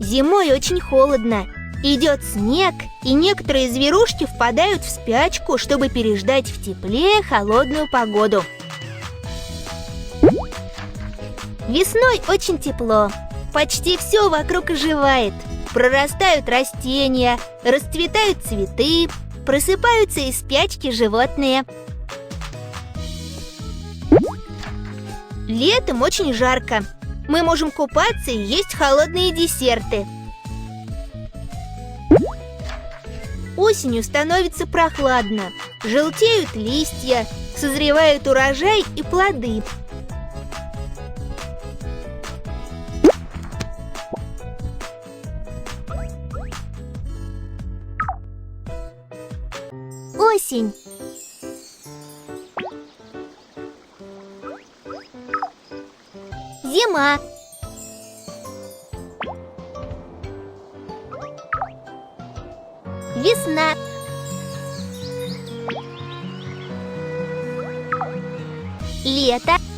Зимой очень холодно. Идет снег, и некоторые зверушки впадают в спячку, чтобы переждать в тепле холодную погоду. Весной очень тепло. Почти все вокруг оживает. Прорастают растения, расцветают цветы, просыпаются из спячки животные. Летом очень жарко. Мы можем купаться и есть холодные десерты. Осенью становится прохладно. Желтеют листья, созревает урожай и плоды. Осень. Зима. Весна. Лето.